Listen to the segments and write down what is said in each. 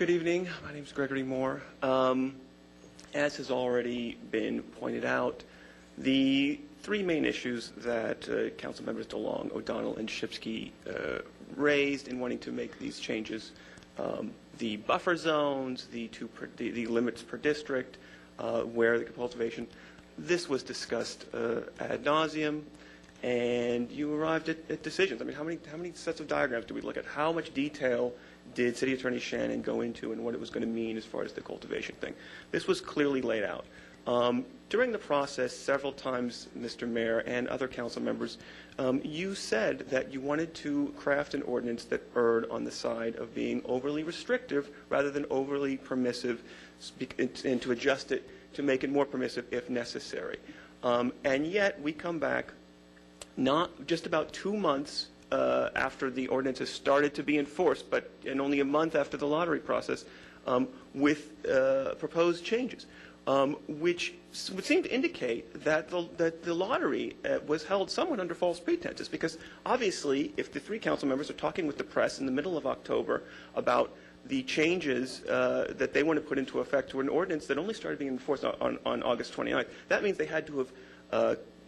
Good evening. My name is Gregory Moore. As has already been pointed out, the three main issues that Council members DeLong, O'Donnell, and Shipsky raised in wanting to make these changes, the buffer zones, the limits per district, where the cultivation, this was discussed ad nauseum, and you arrived at decisions. I mean, how many sets of diagrams do we look at? How much detail did City Attorney Shannon go into and what it was going to mean as far as the cultivation thing? This was clearly laid out. During the process, several times, Mr. Mayor and other council members, you said that you wanted to craft an ordinance that erred on the side of being overly restrictive rather than overly permissive, and to adjust it to make it more permissive if necessary. And yet, we come back not just about 2 months after the ordinance has started to be enforced, and only a month after the lottery process, with proposed changes, which would seem to indicate that the lottery was held somewhat under false pretenses. Because obviously, if the three council members are talking with the press in the middle of October about the changes that they want to put into effect to an ordinance that only started being enforced on August 29th, that means they had to have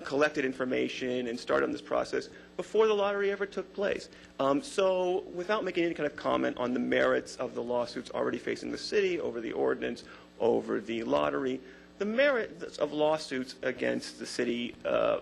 collected information and started on this process before the lottery ever took place. So without making any kind of comment on the merits of the lawsuits already facing the city over the ordinance, over the lottery, the merits of lawsuits against the city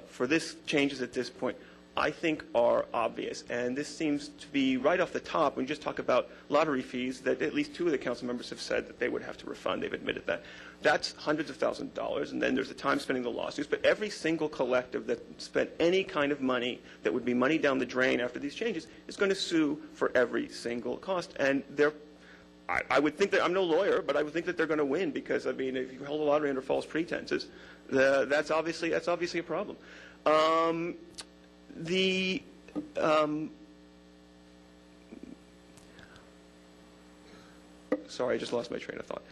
for this changes at this point, I think, are obvious. And this seems to be right off the top when you just talk about lottery fees that at least two of the council members have said that they would have to refund. They've admitted that. That's hundreds of thousands of dollars, and then there's the time spending the lawsuits. But every single collective that spent any kind of money that would be money down the drain after these changes is going to sue for every single cost. And I would think that, I'm no lawyer, but I would think that they're going to win because, I mean, if you hold a lottery under false pretenses, that's obviously a problem. Sorry, I just lost my train of thought.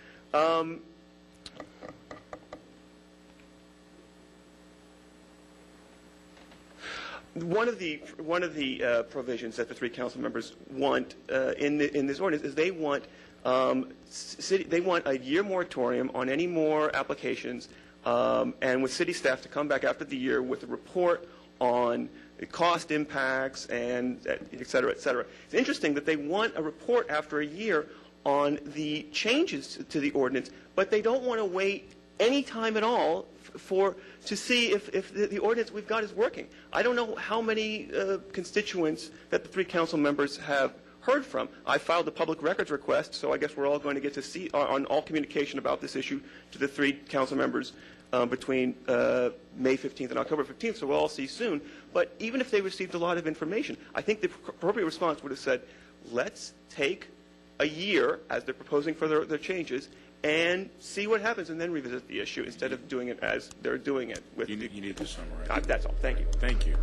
One of the provisions that the three council members want in this ordinance is they want a year moratorium on any more applications, and with city staff to come back after the year with a report on cost impacts and et cetera, et cetera. It's interesting that they want a report after a year on the changes to the ordinance, but they don't want to wait any time at all to see if the ordinance we've got is working. I don't know how many constituents that the three council members have heard from. I filed a public records request, so I guess we're all going to get to see on all communication about this issue to the three council members between May 15th and October 15th, so we'll all see soon. But even if they received a lot of information, I think the appropriate response would have said, let's take a year, as they're proposing for their changes, and see what happens, and then revisit the issue instead of doing it as they're doing it. You need to summarize. That's all. Thank you. Thank you.